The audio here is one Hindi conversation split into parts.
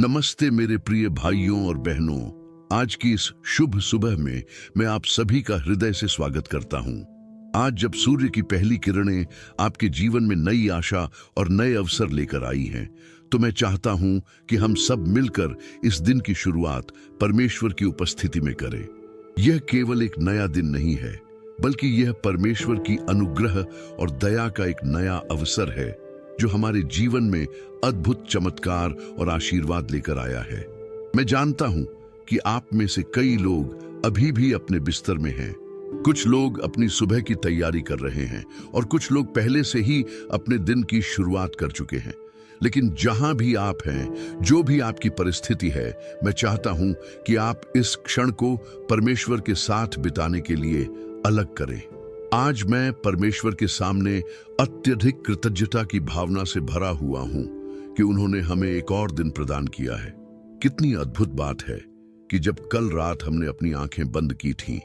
नमस्ते मेरे प्रिय भाइयों और बहनों। आज की इस शुभ सुबह में मैं आप सभी का हृदय से स्वागत करता हूं। आज जब सूर्य की पहली किरणें आपके जीवन में नई आशा और नए अवसर लेकर आई हैं, तो मैं चाहता हूं कि हम सब मिलकर इस दिन की शुरुआत परमेश्वर की उपस्थिति में करें। यह केवल एक नया दिन नहीं है, बल्कि यह परमेश्वर की अनुग्रह और दया का एक नया अवसर है जो हमारे जीवन में अद्भुत चमत्कार और आशीर्वाद लेकर आया है। मैं जानता हूं कि आप में से कई लोग अभी भी अपने बिस्तर में हैं। कुछ लोग अपनी सुबह की तैयारी कर रहे हैं और कुछ लोग पहले से ही अपने दिन की शुरुआत कर चुके हैं। लेकिन जहां भी आप हैं, जो भी आपकी परिस्थिति है, मैं चाहता हूं कि आप इस क्षण को परमेश्वर के साथ बिताने के लिए अलग करें। आज मैं परमेश्वर के सामने अत्यधिक कृतज्ञता की भावना से भरा हुआ हूं कि उन्होंने हमें एक और दिन प्रदान किया है। कितनी अद्भुत बात है कि जब कल रात हमने अपनी आंखें बंद की थीं,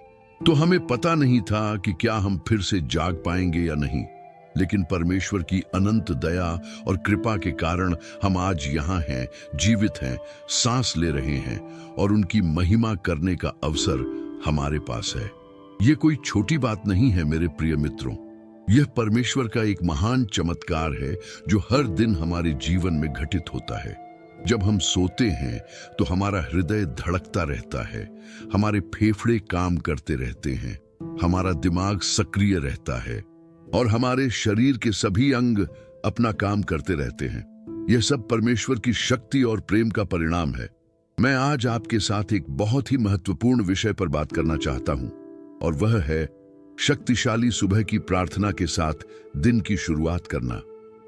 तो हमें पता नहीं था कि क्या हम फिर से जाग पाएंगे या नहीं। लेकिन परमेश्वर की अनंत दया और कृपा के कारण हम आज यहाँ हैं, जीवित हैं, सांस ले रहे हैं और उनकी महिमा करने का अवसर हमारे पास है। ये कोई छोटी बात नहीं है मेरे प्रिय मित्रों। यह परमेश्वर का एक महान चमत्कार है जो हर दिन हमारे जीवन में घटित होता है। जब हम सोते हैं तो हमारा हृदय धड़कता रहता है, हमारे फेफड़े काम करते रहते हैं, हमारा दिमाग सक्रिय रहता है और हमारे शरीर के सभी अंग अपना काम करते रहते हैं। यह सब परमेश्वर की शक्ति और प्रेम का परिणाम है। मैं आज आपके साथ एक बहुत ही महत्वपूर्ण विषय पर बात करना चाहता हूं, और वह है शक्तिशाली सुबह की प्रार्थना के साथ दिन की शुरुआत करना।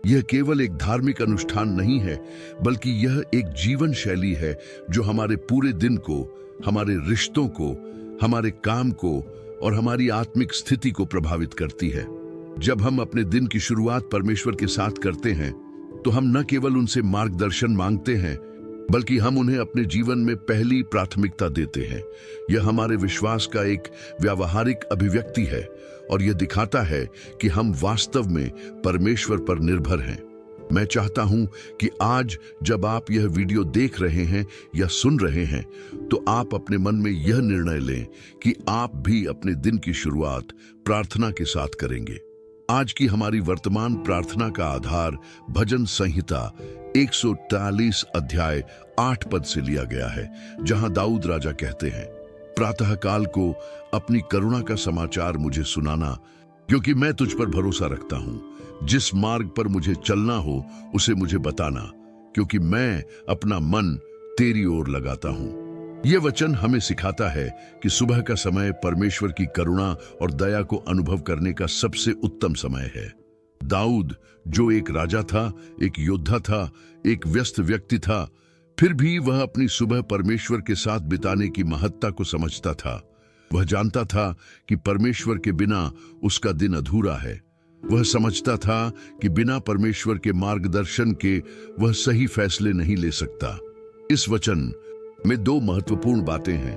यह केवल एक धार्मिक अनुष्ठान नहीं है, बल्कि यह एक जीवन शैली है जो हमारे पूरे दिन को, हमारे रिश्तों को, हमारे काम को और हमारी आत्मिक स्थिति को प्रभावित करती है। जब हम अपने दिन की शुरुआत परमेश्वर के साथ करते हैं, तो हम न केवल उनसे मार्गदर्शन मांगते हैं, बल्कि हम उन्हें अपने जीवन में पहली प्राथमिकता देते हैं। यह हमारे विश्वास का एक व्यावहारिक अभिव्यक्ति है और यह दिखाता है कि हम वास्तव में परमेश्वर पर निर्भर हैं। मैं चाहता हूं कि आज जब आप यह वीडियो देख रहे हैं या सुन रहे हैं, तो आप अपने मन में यह निर्णय लें कि आप भी अपने दिन की शुरुआत प्रार्थना के साथ करेंगे। आज की हमारी वर्तमान प्रार्थना का आधार भजन संहिता 143 अध्याय 8 पद से लिया गया है, जहां दाऊद राजा कहते हैं, प्रातःकाल को अपनी करुणा का समाचार मुझे सुनाना, क्योंकि मैं तुझ पर भरोसा रखता हूं। जिस मार्ग पर मुझे चलना हो उसे मुझे बताना, क्योंकि मैं अपना मन तेरी ओर लगाता हूं। यह वचन हमें सिखाता है कि सुबह का समय परमेश्वर की करुणा और दया को अनुभव करने का सबसे उत्तम समय है। दाऊद, जो एक राजा था, एक योद्धा था, एक व्यस्त व्यक्ति था, फिर भी वह अपनी सुबह परमेश्वर के साथ बिताने की महत्ता को समझता था। वह जानता था कि परमेश्वर के बिना उसका दिन अधूरा है। वह समझता था कि बिना परमेश्वर के मार्गदर्शन के वह सही फैसले नहीं ले सकता। इस वचन में दो महत्वपूर्ण बातें हैं।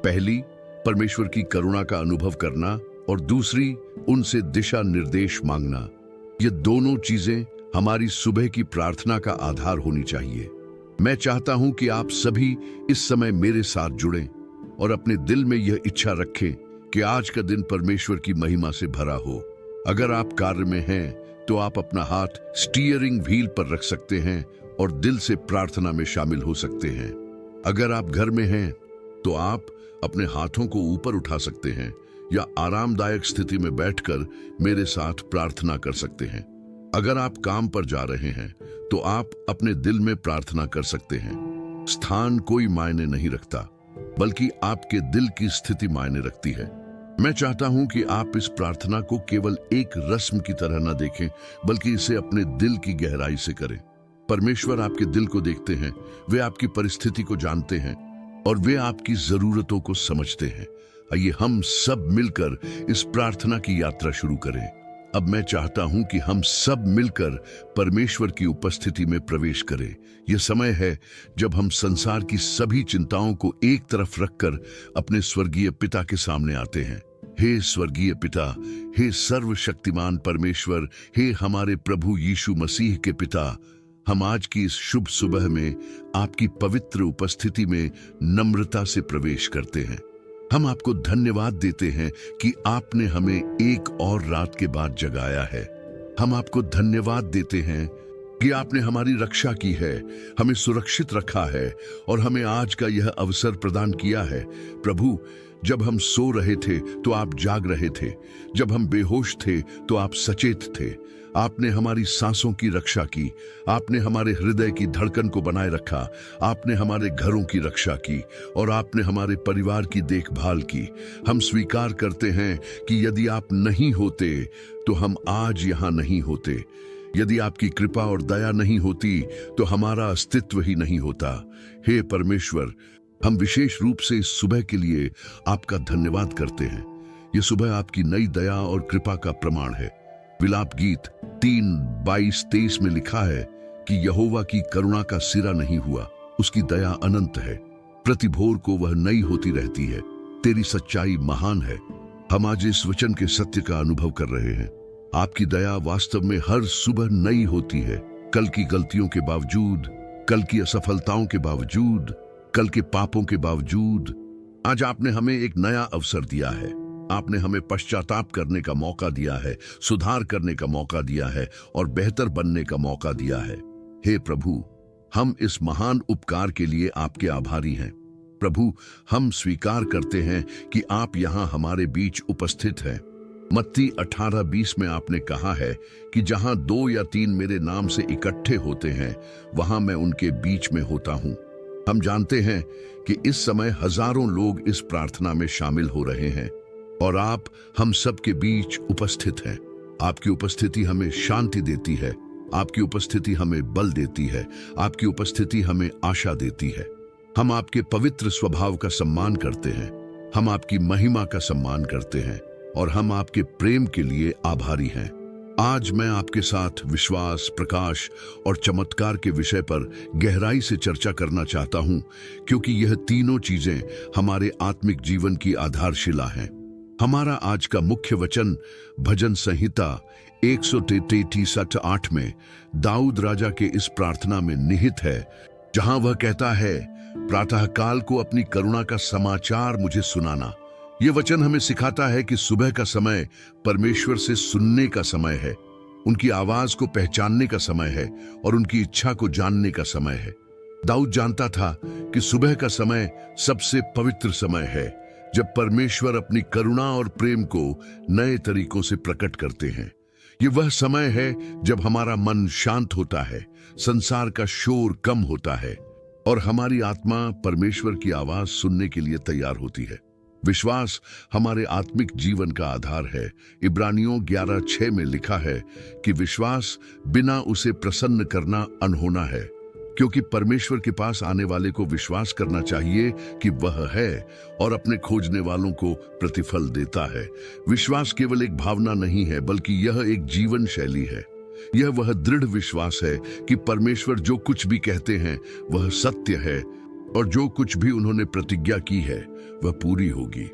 पहली, परमेश्वर की करुणा का अनुभव करना, और दूसरी, उनसे दिशा निर्देश मांगना। ये दोनों चीजें हमारी सुबह की प्रार्थना का आधार होनी चाहिए। मैं चाहता हूं कि आप सभी इस समय मेरे साथ जुड़ें और अपने दिल में यह इच्छा रखें कि आज का दिन परमेश्वर की महिमा से भरा हो। अगर आप कार्य में हैं, तो आप अपना हाथ स्टीयरिंग व्हील पर रख सकते हैं और दिल से प्रार्थना में शामिल हो सकते हैं। अगर आप घर में हैं, तो आप अपने हाथों को ऊपर उठा सकते हैं या आरामदायक स्थिति में बैठकर मेरे साथ प्रार्थना कर सकते हैं। अगर आप काम पर जा रहे हैं, तो आप अपने दिल में प्रार्थना कर सकते हैं। स्थान कोई मायने नहीं रखता, बल्कि आपके दिल की स्थिति मायने रखती है। मैं चाहता हूं कि आप इस प्रार्थना को केवल एक रस्म की तरह न देखें, बल्कि इसे अपने दिल की गहराई से करें। परमेश्वर आपके दिल को देखते हैं, वे आपकी परिस्थिति को जानते हैं और वे आपकी जरूरतों को समझते हैं। आइए हम सब मिलकर इस प्रार्थना की यात्रा शुरू करें। अब मैं चाहता हूं कि हम सब मिलकर परमेश्वर की उपस्थिति में प्रवेश करें। यह समय है जब हम संसार की सभी चिंताओं को एक तरफ रखकर अपने स्वर्गीय पिता के सामने आते हैं। हे स्वर्गीय पिता, हे सर्वशक्तिमान परमेश्वर, हे हमारे प्रभु यीशु मसीह के पिता, हम आज की इस शुभ सुबह में आपकी पवित्र उपस्थिति में नम्रता से प्रवेश करते हैं। हम आपको धन्यवाद देते हैं कि आपने हमें एक और रात के बाद जगाया है। हम आपको धन्यवाद देते हैं कि आपने हमारी रक्षा की है, हमें सुरक्षित रखा है और हमें आज का यह अवसर प्रदान किया है। प्रभु, जब हम सो रहे थे तो आप जाग रहे थे, जब हम बेहोश थे तो आप सचेत थे। आपने हमारी सांसों की रक्षा की, आपने हमारे हृदय की धड़कन को बनाए रखा, आपने हमारे घरों की रक्षा की और आपने हमारे परिवार की देखभाल की। हम स्वीकार करते हैं कि यदि आप नहीं होते तो हम आज यहाँ नहीं होते। यदि आपकी कृपा और दया नहीं होती तो हमारा अस्तित्व ही नहीं होता। हे परमेश्वर, हम विशेष रूप से इस सुबह के लिए आपका धन्यवाद करते हैं। ये सुबह आपकी नई दया और कृपा का प्रमाण है। विलाप गीत 3:22-23 में लिखा है कि यहोवा की करुणा का सिरा नहीं हुआ, उसकी दया अनंत है, प्रति भोर को वह नई होती रहती है, तेरी सच्चाई महान है। हम आज इस वचन के सत्य का अनुभव कर रहे हैं। आपकी दया वास्तव में हर सुबह नई होती है। कल की गलतियों के बावजूद, कल की असफलताओं के बावजूद, कल के पापों के बावजूद आज आपने हमें एक नया अवसर दिया है। आपने हमें पश्चाताप करने का मौका दिया है, सुधार करने का मौका दिया है और बेहतर बनने का मौका दिया है। हे प्रभु, हम इस महान उपकार के लिए आपके आभारी हैं। प्रभु, हम स्वीकार करते हैं कि आप यहाँ हमारे बीच उपस्थित हैं। मत्ती 18:20 में आपने कहा है कि जहां 2 या 3 मेरे नाम से इकट्ठे होते हैं, वहां मैं उनके बीच में होता हूं। हम जानते हैं कि इस समय हजारों लोग इस प्रार्थना में शामिल हो रहे हैं और आप हम सब के बीच उपस्थित हैं। आपकी उपस्थिति हमें शांति देती है, आपकी उपस्थिति हमें बल देती है, आपकी उपस्थिति हमें आशा देती है। हम आपके पवित्र स्वभाव का सम्मान करते हैं, हम आपकी महिमा का सम्मान करते हैं और हम आपके प्रेम के लिए आभारी हैं। आज मैं आपके साथ विश्वास, प्रकाश और चमत्कार के विषय पर गहराई से चर्चा करना चाहता हूं, क्योंककि यह तीनों चीजें हमारे आत्मिक जीवन की आधारशिला हैं। हमारा आज का मुख्य वचन भजन संहिता 133:8 में दाऊद राजा के इस प्रार्थना में निहित है, जहां वह कहता है, प्रातःकाल को अपनी करुणा का समाचार मुझे सुनाना। यह वचन हमें सिखाता है कि सुबह का समय परमेश्वर से सुनने का समय है, उनकी आवाज को पहचानने का समय है और उनकी इच्छा को जानने का समय है। दाऊद जानता था कि सुबह का समय सबसे पवित्र समय है, जब परमेश्वर अपनी करुणा और प्रेम को नए तरीकों से प्रकट करते हैं। ये वह समय है जब हमारा मन शांत होता है, संसार का शोर कम होता है और हमारी आत्मा परमेश्वर की आवाज सुनने के लिए तैयार होती है। विश्वास हमारे आत्मिक जीवन का आधार है। इब्रानियों 11:6 में लिखा है कि विश्वास बिना उसे प्रसन्न करना अनहोना है, क्योंकि परमेश्वर के पास आने वाले को विश्वास करना चाहिए कि वह है और अपने खोजने वालों को प्रतिफल देता है। विश्वास केवल एक भावना नहीं है, बल्कि यह एक जीवन शैली है। यह वह दृढ़ विश्वास है कि परमेश्वर जो कुछ भी कहते हैं वह सत्य है और जो कुछ भी उन्होंने प्रतिज्ञा की है वह पूरी होगी।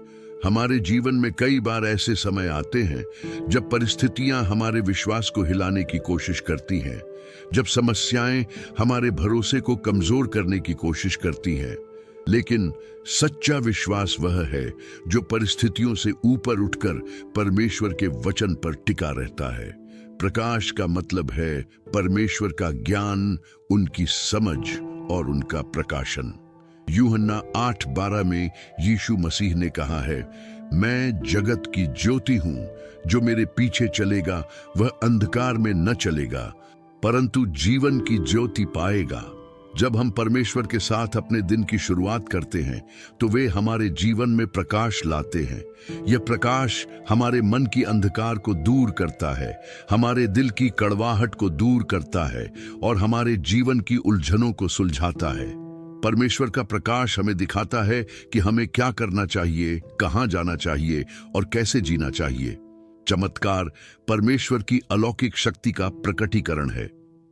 हमारे जीवन में कई बार ऐसे समय आते हैं जब परिस्थितियां हमारे विश्वास को हिलाने की कोशिश करती हैं, जब समस्याएं हमारे भरोसे को कमजोर करने की कोशिश करती हैं। लेकिन सच्चा विश्वास वह है जो परिस्थितियों से ऊपर उठकर परमेश्वर के वचन पर टिका रहता है। प्रकाश का मतलब है परमेश्वर का ज्ञान, उनकी समझ और उनका प्रकाशन। यूहन्ना 8:12 में यीशु मसीह ने कहा है, मैं जगत की ज्योति हूं, जो मेरे पीछे चलेगा वह अंधकार में न चलेगा परंतु जीवन की ज्योति पाएगा। जब हम परमेश्वर के साथ अपने दिन की शुरुआत करते हैं तो वे हमारे जीवन में प्रकाश लाते हैं। यह प्रकाश हमारे मन की अंधकार को दूर करता है, हमारे दिल की कड़वाहट को दूर करता है और हमारे जीवन की उलझनों को सुलझाता है। परमेश्वर का प्रकाश हमें दिखाता है कि हमें क्या करना चाहिए, कहां जाना चाहिए और कैसे जीना चाहिए। चमत्कार परमेश्वर की अलौकिक शक्ति का प्रकटीकरण है।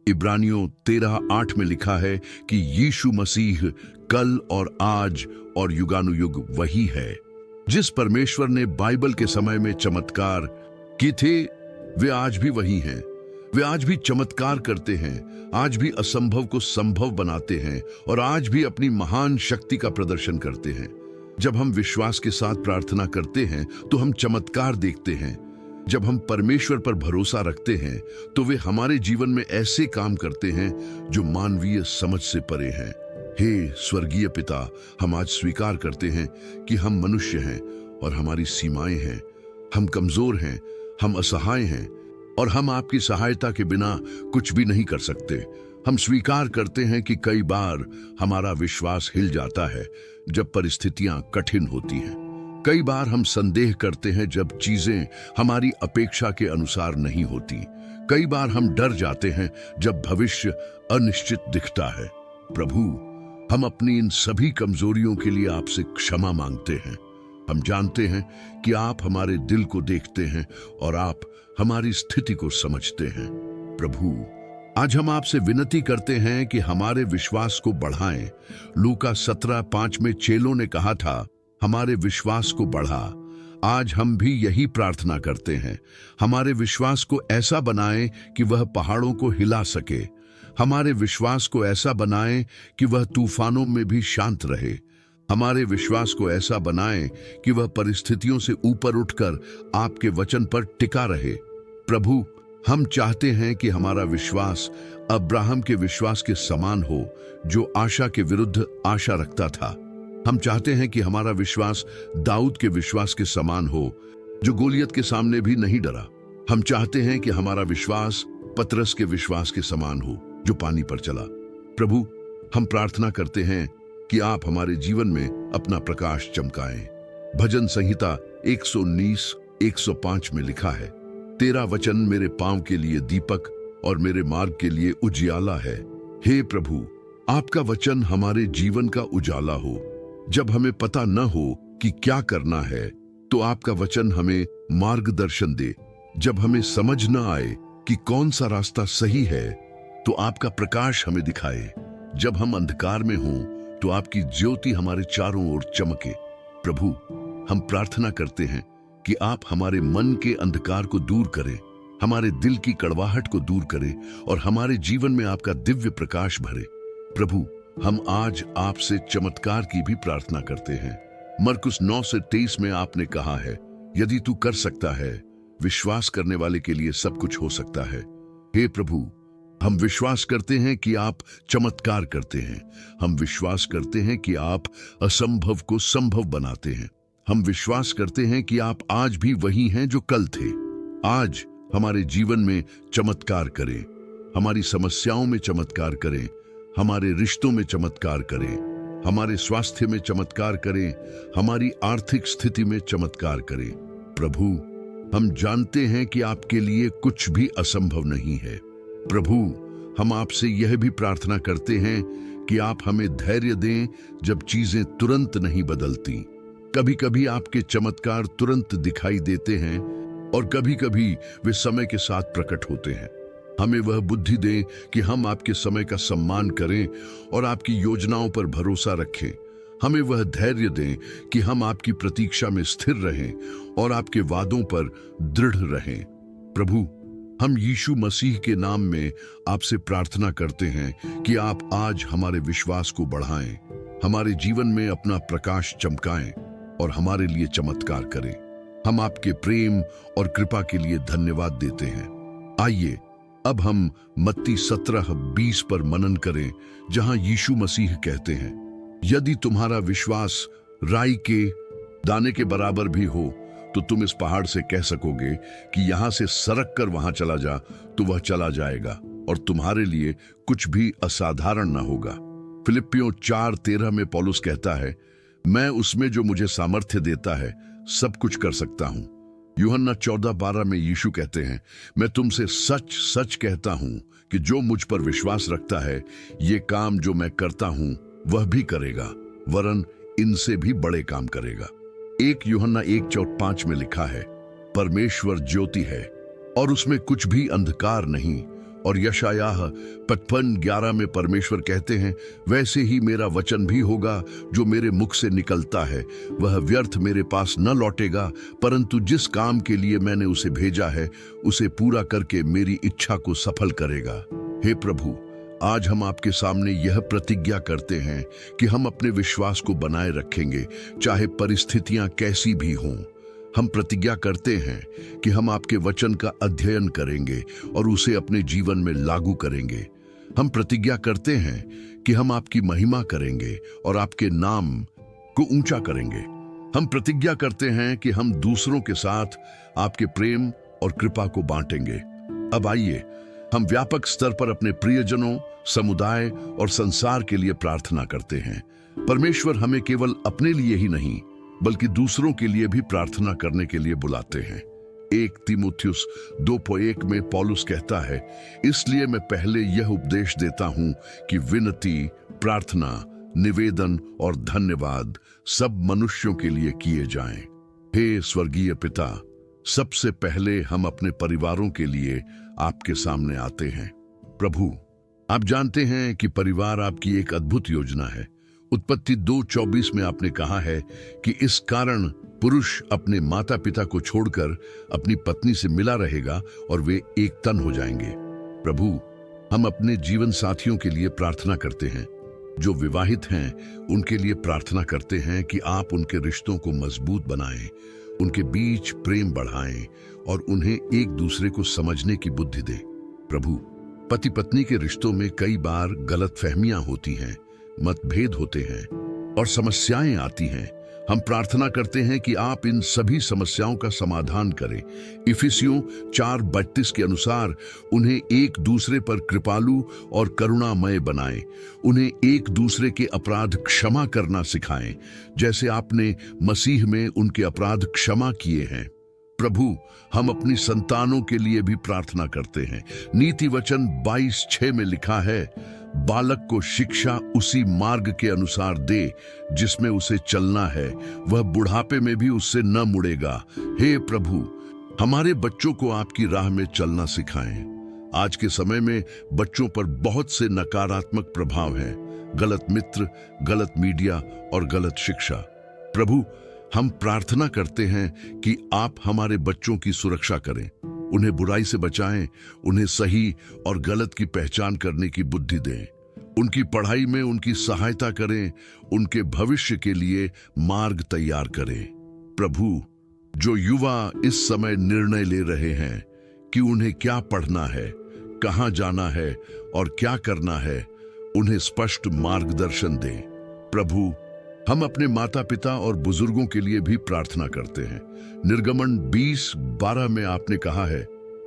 इब्रानियों 13:8 में लिखा है कि यीशु मसीह कल और आज और युगानुयुग वही है। जिस परमेश्वर ने बाइबल के समय में चमत्कार की थे वे आज भी वही हैं। वे आज भी चमत्कार करते हैं, आज भी असंभव को संभव बनाते हैं और आज भी अपनी महान शक्ति का प्रदर्शन करते हैं। जब हम विश्वास के साथ प्रार्थना करते हैं तो हम चमत्कार देखते हैं। जब हम परमेश्वर पर भरोसा रखते हैं तो वे हमारे जीवन में ऐसे काम करते हैं जो मानवीय समझ से परे हैं। हे स्वर्गीय पिता, हम आज स्वीकार करते हैं कि हम मनुष्य हैं और हमारी सीमाएं हैं। हम कमजोर हैं, हम असहाय हैं और हम आपकी सहायता के बिना कुछ भी नहीं कर सकते। हम स्वीकार करते हैं कि कई बार हमारा विश्वास हिल जाता है जब परिस्थितियां कठिन होती हैं। कई बार हम संदेह करते हैं जब चीजें हमारी अपेक्षा के अनुसार नहीं होती। कई बार हम डर जाते हैं जब भविष्य अनिश्चित दिखता है। प्रभु, हम अपनी इन सभी कमजोरियों के लिए आपसे क्षमा मांगते हैं। हम जानते हैं कि आप हमारे दिल को देखते हैं और आप हमारी स्थिति को समझते हैं। प्रभु, आज हम आपसे विनती करते हैं कि हमारे विश्वास को बढ़ाएं। लूका 17:5 में चेलों ने कहा था, हमारे विश्वास को बढ़ा। आज हम भी यही प्रार्थना करते हैं। हमारे विश्वास को ऐसा बनाएं कि वह पहाड़ों को हिला सके। हमारे विश्वास को ऐसा बनाएं कि वह तूफानों में भी शांत रहे। हमारे विश्वास को ऐसा बनाएं कि वह परिस्थितियों से ऊपर उठकर आपके वचन पर टिका रहे। प्रभु, हम चाहते हैं कि हमारा विश्वास अब्राहम के विश्वास के समान हो, जो आशा के विरुद्ध आशा रखता था। हम चाहते हैं कि हमारा विश्वास दाऊद के विश्वास के समान हो, जो गोलियत के सामने भी नहीं डरा। हम चाहते हैं कि हमारा विश्वास पतरस के विश्वास के समान हो, जो पानी पर चला। प्रभु, हम प्रार्थना करते हैं कि आप हमारे जीवन में अपना प्रकाश चमकाएं। भजन संहिता 119:105 में लिखा है, तेरा वचन मेरे पांव के लिए दीपक और मेरे मार्ग के लिए उजियाला है। हे प्रभु, आपका वचन हमारे जीवन का उजाला हो। जब हमें पता न हो कि क्या करना है तो आपका वचन हमें मार्गदर्शन दे। जब हमें समझ न आए कि कौन सा रास्ता सही है तो आपका प्रकाश हमें दिखाए। जब हम अंधकार में हों तो आपकी ज्योति हमारे चारों ओर चमके। प्रभु, हम प्रार्थना करते हैं कि आप हमारे मन के अंधकार को दूर करें, हमारे दिल की कड़वाहट को दूर करें और हमारे जीवन में आपका दिव्य प्रकाश भरे। प्रभु, हम आज आपसे चमत्कार की भी प्रार्थना करते हैं। मरकुस 9:23 में आपने कहा है, यदि तू कर सकता है, विश्वास करने वाले के लिए सब कुछ हो सकता है। हे प्रभु, हम विश्वास करते हैं कि आप चमत्कार करते हैं। हम विश्वास करते हैं कि आप असंभव को संभव बनाते हैं। हम विश्वास करते हैं कि आप आज भी वही हैं जो कल थे। आज हमारे जीवन में चमत्कार करें, हमारी समस्याओं में चमत्कार करें, हमारे रिश्तों में चमत्कार करें, हमारे स्वास्थ्य में चमत्कार करें, हमारी आर्थिक स्थिति में चमत्कार करें। प्रभु, हम जानते हैं कि आपके लिए कुछ भी असंभव नहीं है। प्रभु, हम आपसे यह भी प्रार्थना करते हैं कि आप हमें धैर्य दें जब चीजें तुरंत नहीं बदलती। कभी कभी आपके चमत्कार तुरंत दिखाई देते हैं और कभी कभी वे समय के साथ प्रकट होते हैं। हमें वह बुद्धि दें कि हम आपके समय का सम्मान करें और आपकी योजनाओं पर भरोसा रखें। हमें वह धैर्य दें कि हम आपकी प्रतीक्षा में स्थिर रहें और आपके वादों पर दृढ़ रहें। प्रभु, हम यीशु मसीह के नाम में आपसे प्रार्थना करते हैं कि आप आज हमारे विश्वास को बढ़ाएं, हमारे जीवन में अपना प्रकाश चमकाएं और हमारे लिए चमत्कार करें। हम आपके प्रेम और कृपा के लिए धन्यवाद देते हैं। आइए अब हम मत्ती 17:20 पर मनन करें, जहां यीशु मसीह कहते हैं, यदि तुम्हारा विश्वास राई के दाने के बराबर भी हो तो तुम इस पहाड़ से कह सकोगे कि यहां से सरक कर वहां चला जा, तो वह चला जाएगा और तुम्हारे लिए कुछ भी असाधारण ना होगा। फिलिप्पियों 4:13 में पौलुस कहता है, मैं उसमें जो मुझे सामर्थ्य देता है सब कुछ कर सकता हूं। यूहन्ना 14:12 में यीशु कहते हैं, मैं तुमसे सच सच कहता हूं कि जो मुझ पर विश्वास रखता है, ये काम जो मैं करता हूं वह भी करेगा, वरन इनसे भी बड़े काम करेगा। 1 यूहन्ना 1:4-5 में लिखा है, परमेश्वर ज्योति है और उसमें कुछ भी अंधकार नहीं। और यशायाह 55:11 में परमेश्वर कहते हैं, वैसे ही मेरा वचन भी होगा जो मेरे मुख से निकलता है, वह व्यर्थ मेरे पास न लौटेगा, परंतु जिस काम के लिए मैंने उसे भेजा है उसे पूरा करके मेरी इच्छा को सफल करेगा। हे प्रभु, आज हम आपके सामने यह प्रतिज्ञा करते हैं कि हम अपने विश्वास को बनाए रखेंगे, चाहे परिस्थितियां कैसी भी हों। हम प्रतिज्ञा करते हैं कि हम आपके वचन का अध्ययन करेंगे और उसे अपने जीवन में लागू करेंगे। हम प्रतिज्ञा करते हैं कि हम आपकी महिमा करेंगे और आपके नाम को ऊंचा करेंगे। हम प्रतिज्ञा करते हैं कि हम दूसरों के साथ आपके प्रेम और कृपा को बांटेंगे। अब आइए हम व्यापक स्तर पर अपने प्रियजनों, समुदाय और संसार के लिए प्रार्थना करते हैं। परमेश्वर हमें केवल अपने लिए ही नहीं बल्कि दूसरों के लिए भी प्रार्थना करने के लिए बुलाते हैं। 1 तीमुथियुस 2:1 में पौलुस कहता है, इसलिए मैं पहले यह उपदेश देता हूं कि विनती, प्रार्थना, निवेदन और धन्यवाद सब मनुष्यों के लिए किए जाएं। हे स्वर्गीय पिता, सबसे पहले हम अपने परिवारों के लिए आपके सामने आते हैं। प्रभु, आप जानते हैं कि परिवार आपकी एक अद्भुत योजना है। उत्पत्ति 2:24 में आपने कहा है कि इस कारण पुरुष अपने माता पिता को छोड़कर अपनी पत्नी से मिला रहेगा और वे एक तन हो जाएंगे। प्रभु, हम अपने जीवन साथियों के लिए प्रार्थना करते हैं। जो विवाहित हैं उनके लिए प्रार्थना करते हैं कि आप उनके रिश्तों को मजबूत बनाएं, उनके बीच प्रेम बढ़ाएं और उन्हें एक दूसरे को समझने की बुद्धि दें। प्रभु, पति पत्नी के रिश्तों में कई बार गलतफहमियां होती हैं, मतभेद होते हैं और समस्याएं आती हैं। हम प्रार्थना करते हैं कि आप इन सभी समस्याओं का समाधान करें। इफिसियों 4:32 के अनुसार उन्हें एक दूसरे पर कृपालु और करुणामय बनाएं। उन्हें एक दूसरे के अपराध क्षमा करना सिखाएं, जैसे आपने मसीह में उनके अपराध क्षमा किए हैं। प्रभु, हम अपनी संतानों के लिए भी प्रार्थना करते हैं। नीति वचन 22:6 में लिखा है, बालक को शिक्षा उसी मार्ग के अनुसार दे जिसमें उसे चलना है, वह बुढ़ापे में भी उससे न मुड़ेगा। हे प्रभु, हमारे बच्चों को आपकी राह में चलना सिखाएं। आज के समय में बच्चों पर बहुत से नकारात्मक प्रभाव हैं, गलत मित्र, गलत मीडिया और गलत शिक्षा। प्रभु, हम प्रार्थना करते हैं कि आप हमारे बच्चों की सुरक्षा करें, उन्हें बुराई से बचाएं, उन्हें सही और गलत की पहचान करने की बुद्धि दें, उनकी पढ़ाई में उनकी सहायता करें, उनके भविष्य के लिए मार्ग तैयार करें। प्रभु, जो युवा इस समय निर्णय ले रहे हैं कि उन्हें क्या पढ़ना है, कहां जाना है और क्या करना है, उन्हें स्पष्ट मार्गदर्शन दें। प्रभु, हम अपने माता पिता और बुजुर्गों के लिए भी प्रार्थना करते हैं। निर्गमन 20:12 में आपने कहा है,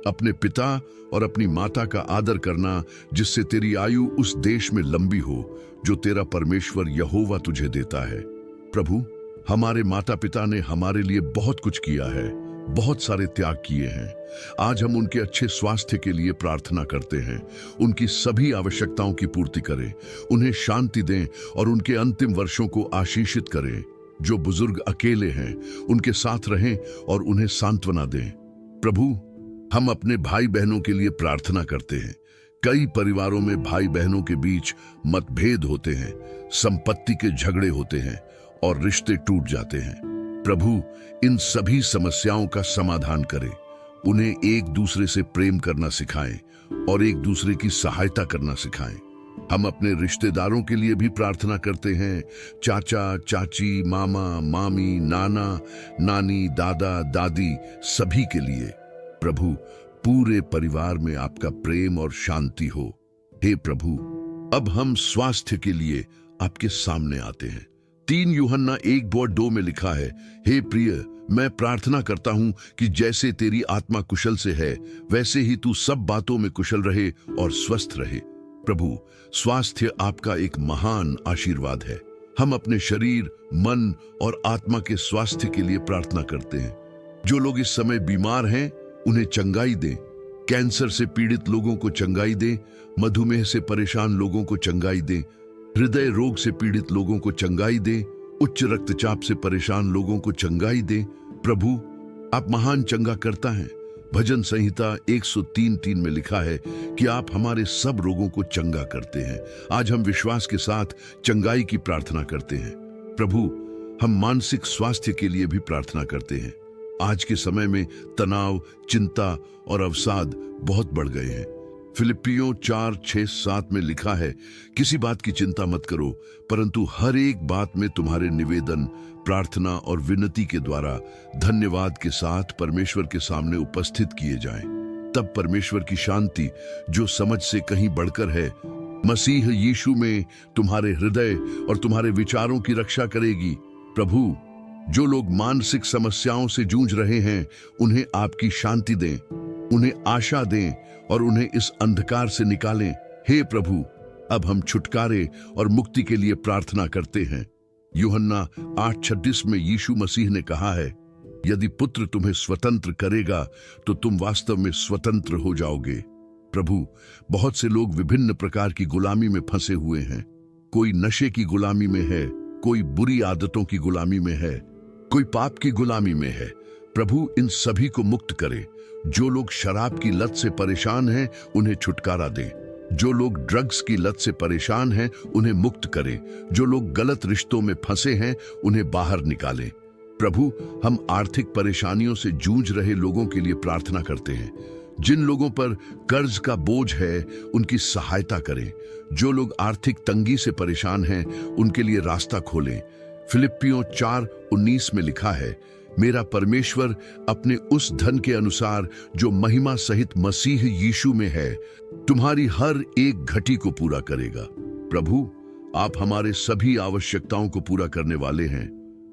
अपने पिता और अपनी माता का आदर करना, जिससे तेरी आयु उस देश में लंबी हो जो तेरा परमेश्वर यहोवा तुझे देता है। प्रभु, हमारे माता पिता ने हमारे लिए बहुत कुछ किया है, बहुत सारे त्याग किए हैं। आज हम उनके अच्छे स्वास्थ्य के लिए प्रार्थना करते हैं। उनकी सभी आवश्यकताओं की पूर्ति करें, उन्हें शांति दें और उनके अंतिम वर्षों को आशीषित करें। जो बुजुर्ग अकेले हैं उनके साथ रहें और उन्हें सांत्वना दें। प्रभु, हम अपने भाई बहनों के लिए प्रार्थना करते हैं। कई परिवारों में भाई बहनों के बीच मतभेद होते हैं, संपत्ति के झगड़े होते हैं और रिश्ते टूट जाते हैं। प्रभु, इन सभी समस्याओं का समाधान करें, उन्हें एक दूसरे से प्रेम करना सिखाएं और एक दूसरे की सहायता करना सिखाएं। हम अपने रिश्तेदारों के लिए भी प्रार्थना करते हैं, चाचा, चाची, मामा, मामी, नाना, नानी, दादा, दादी, सभी के लिए। प्रभु, पूरे परिवार में आपका प्रेम और शांति हो। हे प्रभु, अब हम स्वास्थ्य के लिए आपके सामने आते हैं। 3 यूहन्ना 1:2 में लिखा है, हे प्रिय, मैं प्रार्थना करता हूं कि जैसे तेरी आत्मा कुशल से है, वैसे ही तू सब बातों में कुशल रहे और स्वस्थ रहे। प्रभु, स्वास्थ्य आपका एक महान आशीर्वाद है। हम अपने शरीर, मन और आत्मा के स्वास्थ्य के लिए प्रार्थना करते हैं। जो लोग इस समय बीमार हैं, उन्हें चंगाई दें। कैंसर से पीड़ित लोगों को चंगाई दें, मधुमेह से परेशान लोगों को चंगाई दें, हृदय रोग से पीड़ित लोगों को चंगाई दें, उच्च रक्तचाप से परेशान लोगों को चंगाई दें। प्रभु, आप महान चंगा करता हैं। भजन संहिता 103:3 में लिखा है कि आप हमारे सब रोगों को चंगा करते हैं। आज हम विश्वास के साथ चंगाई की प्रार्थना करते हैं। प्रभु, हम मानसिक स्वास्थ्य के लिए भी प्रार्थना करते हैं। आज के समय में तनाव, चिंता और अवसाद बहुत बढ़ गए हैं। फिलिपियों 4:6-7 में लिखा है, किसी बात की चिंता मत करो, परंतु हर एक बात में तुम्हारे निवेदन, प्रार्थना और विनती के द्वारा धन्यवाद के साथ परमेश्वर के सामने उपस्थित किए जाएं। तब परमेश्वर की शांति, जो समझ से कहीं बढ़कर है, मसीह यीशु में तुम्हारे हृदय और तुम्हारे विचारों की रक्षा करेगी। प्रभु, जो लोग मानसिक समस्याओं से जूझ रहे हैं, उन्हें आपकी शांति दें, उन्हें आशा दें और उन्हें इस अंधकार से निकालें। हे प्रभु, अब हम छुटकारे और मुक्ति के लिए प्रार्थना करते हैं। यूहन्ना 8:36 में यीशु मसीह ने कहा है, यदि पुत्र तुम्हें स्वतंत्र करेगा तो तुम वास्तव में स्वतंत्र हो जाओगे। प्रभु, बहुत से लोग विभिन्न प्रकार की गुलामी में फंसे हुए हैं। कोई नशे की गुलामी में है, कोई बुरी आदतों की गुलामी में है, कोई पाप की गुलामी में है। प्रभु, इन सभी को मुक्त करे। जो लोग शराब की लत से परेशान हैं, उन्हें छुटकारा दें। जो लोग ड्रग्स की लत से परेशान हैं, उन्हें मुक्त करें। जो लोग गलत रिश्तों में फंसे हैं, उन्हें बाहर निकालें। प्रभु, हम आर्थिक परेशानियों से जूझ रहे लोगों के लिए प्रार्थना करते हैं। जिन लोगों पर कर्ज का बोझ है, उनकी सहायता करें। जो लोग आर्थिक तंगी से परेशान हैं, उनके लिए रास्ता खोलें। फिलिपियों 4:19 में लिखा है, मेरा परमेश्वर अपने उस धन के अनुसार जो महिमा सहित मसीह यीशु में है, तुम्हारी हर एक घटी को पूरा करेगा। प्रभु, आप हमारे सभी आवश्यकताओं को पूरा करने वाले हैं।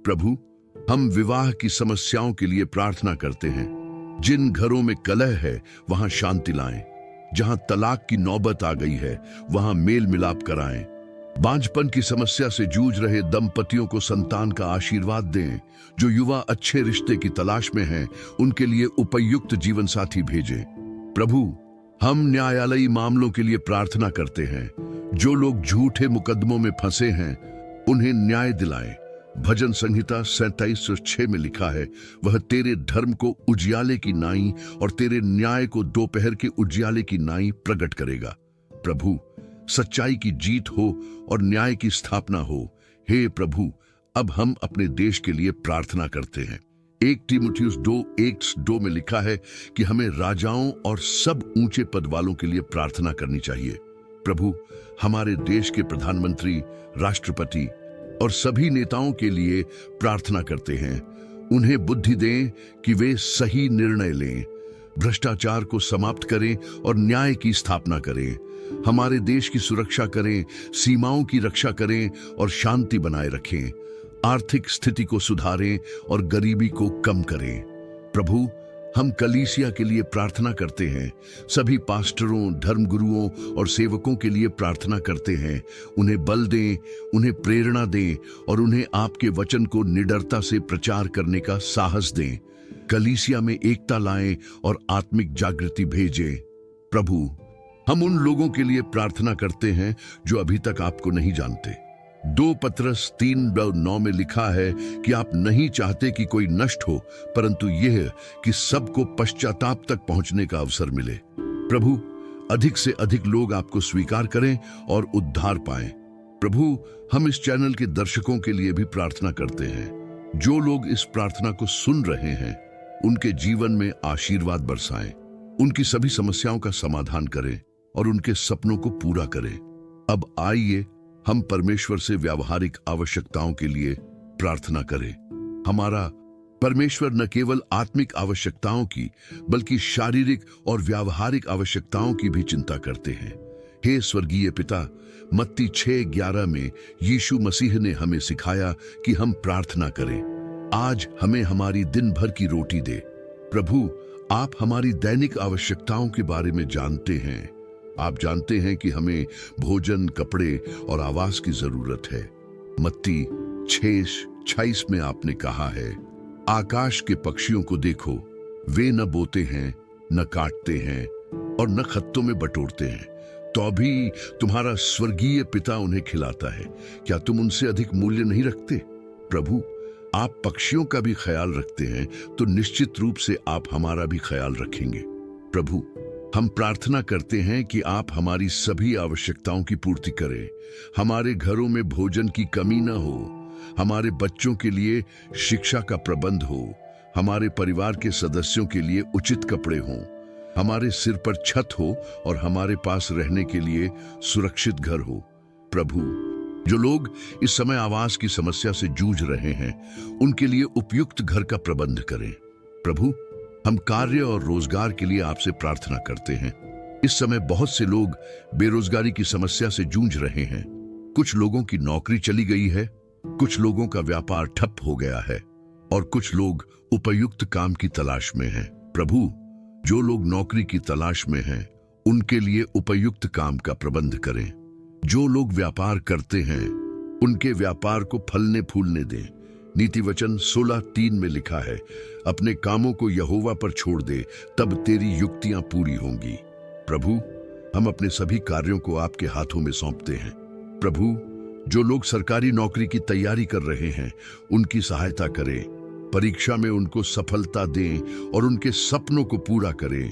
प्रभु, हम विवाह की समस्याओं के लिए प्रार्थना करते हैं। जिन घरों में कलह है, वहां शांति लाएं। जहां तलाक की नौबत आ गई है, वहां मेल मिलाप कराएं। बांझपन की समस्या से जूझ रहे दंपतियों को संतान का आशीर्वाद दें। जो युवा अच्छे रिश्ते की तलाश में हैं, उनके लिए उपयुक्त जीवन साथी भेजें। प्रभु, हम न्यायालयी मामलों के लिए प्रार्थना करते हैं। जो लोग झूठे मुकदमों में फंसे हैं, उन्हें न्याय दिलाएं। भजन संहिता 27:6 में लिखा है, वह तेरे धर्म को उजियाले की नाई और तेरे न्याय को दोपहर के उजियाले की नाई प्रकट करेगा। प्रभु, सच्चाई की जीत हो और न्याय की स्थापना हो। हे प्रभु, अब हम अपने देश के लिए प्रार्थना करते हैं। 1 तीमुथियुस 2:1-2 में लिखा है कि हमें राजाओं और सब ऊंचे पद वालों के लिए प्रार्थना करनी चाहिए। प्रभु, हमारे देश के प्रधानमंत्री, राष्ट्रपति और सभी नेताओं के लिए प्रार्थना करते हैं। उन्हें बुद्धि दें कि वे सही निर्णय लें, भ्रष्टाचार को समाप्त करें और न्याय की स्थापना करें। हमारे देश की सुरक्षा करें, सीमाओं की रक्षा करें और शांति बनाए रखें। आर्थिक स्थिति को सुधारें और गरीबी को कम करें। प्रभु, हम कलीसिया के लिए प्रार्थना करते हैं। सभी पास्टरों, धर्मगुरुओं और सेवकों के लिए प्रार्थना करते हैं। उन्हें बल दें, उन्हें प्रेरणा दें और उन्हें आपके वचन को निडरता से प्रचार करने का साहस दें। कलीसिया में एकता लाएं और आत्मिक जागृति भेजें। प्रभु, हम उन लोगों के लिए प्रार्थना करते हैं जो अभी तक आपको नहीं जानते। 2 पतरस 3:9 में लिखा है कि आप नहीं चाहते कि कोई नष्ट हो, परंतु यह कि सबको पश्चाताप तक पहुंचने का अवसर मिले। प्रभु, अधिक से अधिक लोग आपको स्वीकार करें और उद्धार पाएं। प्रभु, हम इस चैनल के दर्शकों के लिए भी प्रार्थना करते हैं। जो लोग इस प्रार्थना को सुन रहे हैं, उनके जीवन में आशीर्वाद बरसाएं, उनकी सभी समस्याओं का समाधान करें और उनके सपनों को पूरा करें। अब आइए हम परमेश्वर से व्यावहारिक आवश्यकताओं के लिए प्रार्थना करें। हमारा परमेश्वर न केवल आत्मिक आवश्यकताओं की, बल्कि शारीरिक और व्यावहारिक आवश्यकताओं की भी चिंता करते हैं। हे स्वर्गीय पिता, मत्ती 6:11 में यीशु मसीह ने हमें सिखाया कि हम प्रार्थना करें, आज हमें हमारी दिन भर की रोटी दे। प्रभु, आप हमारी दैनिक आवश्यकताओं के बारे में जानते हैं। आप जानते हैं कि हमें भोजन, कपड़े और आवास की जरूरत है। मत्ती 6:26 में आपने कहा है, आकाश के पक्षियों को देखो, वे न बोते हैं, न काटते हैं और न खत्तों में बटोरते हैं, तो भी तुम्हारा स्वर्गीय पिता उन्हें खिलाता है। क्या तुम उनसे अधिक मूल्य नहीं रखते? प्रभु, आप पक्षियों का भी ख्याल रखते हैं तो निश्चित रूप से आप हमारा भी ख्याल रखेंगे। प्रभु, हम प्रार्थना करते हैं कि आप हमारी सभी आवश्यकताओं की पूर्ति करें। हमारे घरों में भोजन की कमी न हो, हमारे बच्चों के लिए शिक्षा का प्रबंध हो, हमारे परिवार के सदस्यों के लिए उचित कपड़े हों, हमारे सिर पर छत हो और हमारे पास रहने के लिए सुरक्षित घर हो। प्रभु, जो लोग इस समय आवास की समस्या से जूझ रहे हैं, उनके लिए उपयुक्त घर का प्रबंध करें। प्रभु, हम कार्य और रोजगार के लिए आपसे प्रार्थना करते हैं। इस समय बहुत से लोग बेरोजगारी की समस्या से जूझ रहे हैं। कुछ लोगों की नौकरी चली गई है, कुछ लोगों का व्यापार ठप हो गया है और कुछ लोग उपयुक्त काम की तलाश में हैं। प्रभु, जो लोग नौकरी की तलाश में हैं, उनके लिए उपयुक्त काम का प्रबंध करें। जो लोग व्यापार करते हैं, उनके व्यापार को फलने फूलने दें। नीति वचन 16:3 में लिखा है, अपने कामों को यहोवा पर छोड़ दे, तब तेरी युक्तियां पूरी होंगी। प्रभु, हम अपने सभी कार्यों को आपके हाथों में सौंपते हैं। प्रभु, जो लोग सरकारी नौकरी की तैयारी कर रहे हैं, उनकी सहायता करें। परीक्षा में उनको सफलता दें और उनके सपनों को पूरा करें।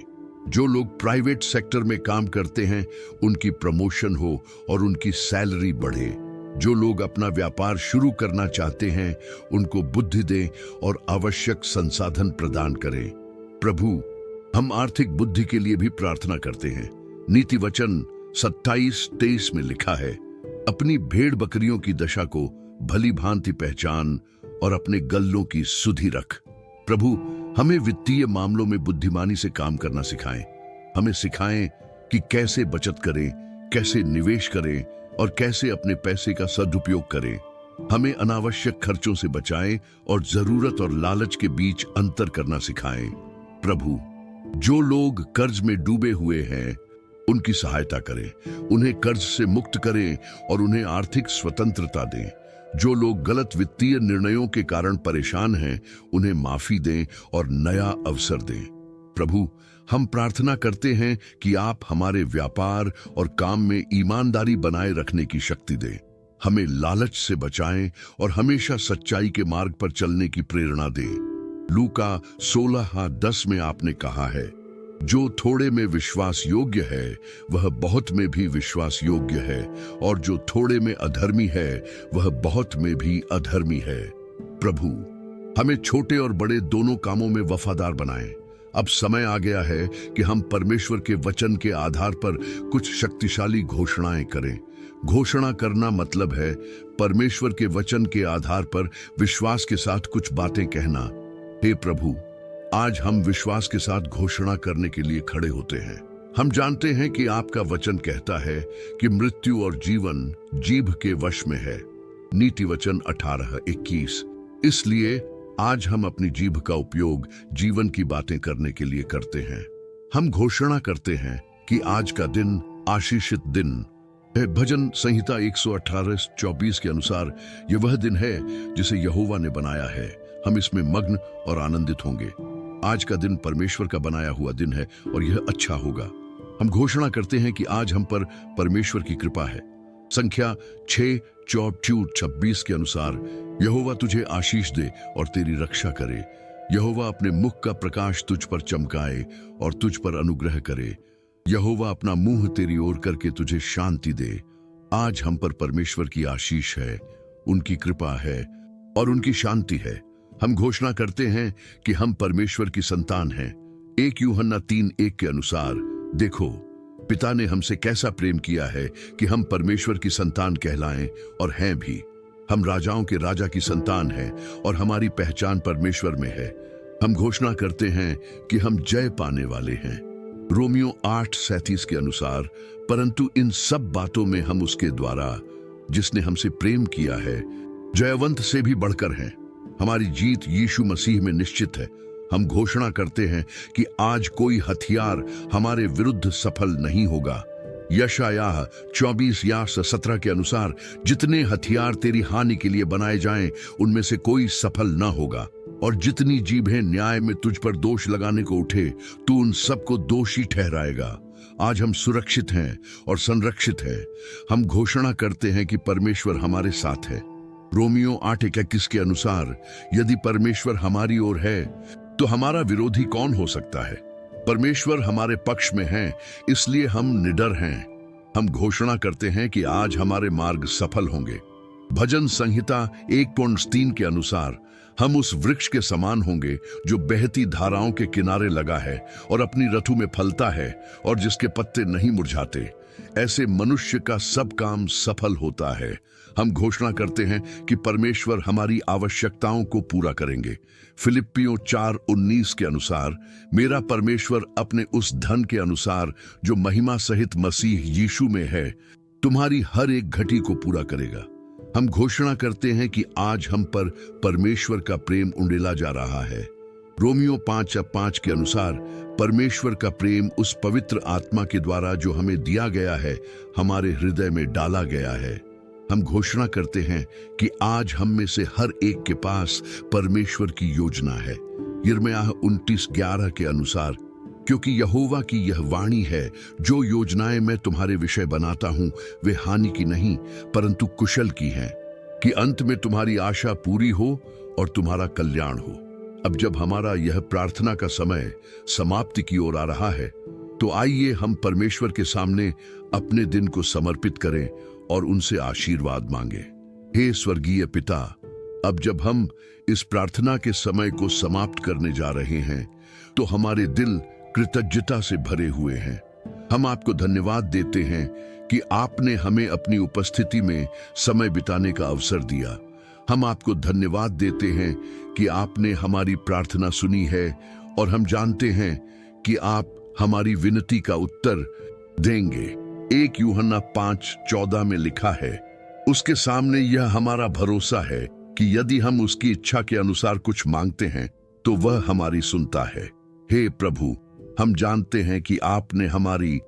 जो लोग प्राइवेट सेक्टर में काम करते हैं, उनकी प्रमोशन हो और उनकी सैलरी बढ़े। जो लोग अपना व्यापार शुरू करना चाहते हैं, उनको बुद्धि दें और आवश्यक संसाधन प्रदान करें। प्रभु, हम आर्थिक बुद्धि के लिए भी प्रार्थना करते हैं। नीति वचन 27:23 में लिखा है, अपनी भेड़ बकरियों की दशा को भली भांति पहचान और अपने गल्लों की सुधि रख। प्रभु, हमें वित्तीय मामलों में बुद्धिमानी से काम करना सिखाएं। हमें सिखाएं कि कैसे बचत करें, कैसे निवेश करें और कैसे अपने पैसे का सदुपयोग करें। हमें अनावश्यक खर्चों से बचाएं और जरूरत और लालच के बीच अंतर करना सिखाएं। प्रभु, जो लोग कर्ज में डूबे हुए हैं, उनकी सहायता करें, उन्हें कर्ज से मुक्त करें और उन्हें आर्थिक स्वतंत्रता दें। जो लोग गलत वित्तीय निर्णयों के कारण परेशान हैं, उन्हें माफी दें और नया अवसर दें। प्रभु, हम प्रार्थना करते हैं कि आप हमारे व्यापार और काम में ईमानदारी बनाए रखने की शक्ति दें। हमें लालच से बचाएं और हमेशा सच्चाई के मार्ग पर चलने की प्रेरणा दें। लूका 16:10 में आपने कहा है, जो थोड़े में विश्वास योग्य है, वह बहुत में भी विश्वास योग्य है, और जो थोड़े में अधर्मी है, वह बहुत में भी अधर्मी है। प्रभु, हमें छोटे और बड़े दोनों कामों में वफादार बनाएं। अब समय आ गया है कि हम परमेश्वर के वचन के आधार पर कुछ शक्तिशाली घोषणाएं करें। घोषणा करना मतलब है परमेश्वर के वचन के आधार पर विश्वास के साथ कुछ बातें कहना। हे प्रभु, आज हम विश्वास के साथ घोषणा करने के लिए खड़े होते हैं। हम जानते हैं कि आपका वचन कहता है कि मृत्यु और जीवन जीभ के वश में है। नीति वचन 18:21। इसलिए आज हम अपनी जीभ का उपयोग जीवन की बातें करने के लिए करते हैं। हम घोषणा करते हैं कि आज का दिन आशीषित दिन है। भजन संहिता 118:24 के अनुसार यह वह दिन है जिसे यहोवा ने बनाया है, हम इसमें मग्न और आनंदित होंगे। आज का दिन परमेश्वर का बनाया हुआ दिन है और यह अच्छा होगा। हम घोषणा करते हैं कि आज हम पर परमेश्वर की कृपा है। संख्या 6:26 के अनुसार यहोवा तुझे आशीष दे और तेरी रक्षा करे। यहोवा अपने मुख का प्रकाश तुझ पर चमकाए और तुझ पर अनुग्रह करे। यहोवा अपना मुंह तेरी ओर करके तुझे शांति दे। आज हम पर परमेश्वर की आशीष है, उनकी कृपा है और उनकी शांति है। हम घोषणा करते हैं कि हम परमेश्वर की संतान हैं। 1 यूहन्ना 3:1 के अनुसार, देखो पिता ने हमसे कैसा प्रेम किया है कि हम परमेश्वर की संतान कहलाएं, और हैं भी। हम राजाओं के राजा की संतान हैं और हमारी पहचान परमेश्वर में है। हम घोषणा करते हैं कि हम जय पाने वाले हैं। रोमियो 8:37 के अनुसार, परंतु इन सब बातों में हम उसके द्वारा जिसने हमसे प्रेम किया है जयवंत से भी बढ़कर हैं। हमारी जीत यीशु मसीह में निश्चित है। हम घोषणा करते हैं कि आज कोई हथियार हमारे विरुद्ध सफल नहीं होगा। यशायाह 24:17 के अनुसार, जितने हथियार तेरी हानि के लिए बनाए जाएं, उनमें से कोई सफल न होगा, और जितनी जीभें न्याय में तुझ पर दोष लगाने को उठे, तू उन सबको दोषी ठहराएगा। आज हम सुरक्षित हैं और संरक्षित हैं। हम घोषणा करते हैं कि परमेश्वर हमारे साथ है। रोमियो 8:21 के अनुसार यदि परमेश्वर हमारी ओर है तो हमारा विरोधी कौन हो सकता है। परमेश्वर हमारे पक्ष में है, इसलिए हम निडर हैं। हम घोषणा करते हैं कि आज हमारे मार्ग सफल होंगे। भजन संहिता 1:3 के अनुसार हम उस वृक्ष के समान होंगे जो बहती धाराओं के किनारे लगा है और अपनी ऋतु में फलता है और जिसके पत्ते नहीं मुरझाते। ऐसे मनुष्य का सब काम सफल होता है। हम घोषणा करते हैं कि परमेश्वर हमारी आवश्यकताओं को पूरा करेंगे। फिलिप्पियों 4:19 के अनुसार मेरा परमेश्वर अपने उस धन के अनुसार जो महिमा सहित मसीह यीशु में है तुम्हारी हर एक घटी को पूरा करेगा। हम घोषणा करते हैं कि आज हम पर परमेश्वर का प्रेम उंडेला जा रहा है। रोमियो 5:5 के अनुसार परमेश्वर का प्रेम उस पवित्र आत्मा के द्वारा जो हमें दिया गया है हमारे हृदय में डाला गया है। हम घोषणा करते हैं कि आज हम में से हर एक के पास परमेश्वर की योजना है। यिर्मयाह 29:11 के अनुसार क्योंकि यहोवा की यह वाणी है, जो योजनाएं मैं तुम्हारे विषय बनाता हूं वे हानि की नहीं परंतु कुशल की हैं, कि अंत में तुम्हारी आशा पूरी हो और तुम्हारा कल्याण हो। अब जब हमारा यह प्रार्थना का समय समाप्ति की ओर आ रहा है तो आइए हम परमेश्वर के सामने अपने दिन को समर्पित करें और उनसे आशीर्वाद मांगे। हे स्वर्गीय पिता, अब जब हम इस प्रार्थना के समय को समाप्त करने जा रहे हैं तो हमारे दिल कृतज्ञता से भरे हुए हैं। हम आपको धन्यवाद देते हैं कि आपने हमें अपनी उपस्थिति में समय बिताने का अवसर दिया। हम आपको धन्यवाद देते हैं कि आपने हमारी प्रार्थना सुनी है और हम जानते हैं कि आप हमारी विनती का उत्तर देंगे। 1 यूहन्ना 5:14 में लिखा है, उसके सामने यह हमारा भरोसा है कि यदि हम उसकी इच्छा के अनुसार कुछ मांगते हैं तो वह हमारी सुनता है। हे प्रभु, हम जानते हैं कि आपने हमारी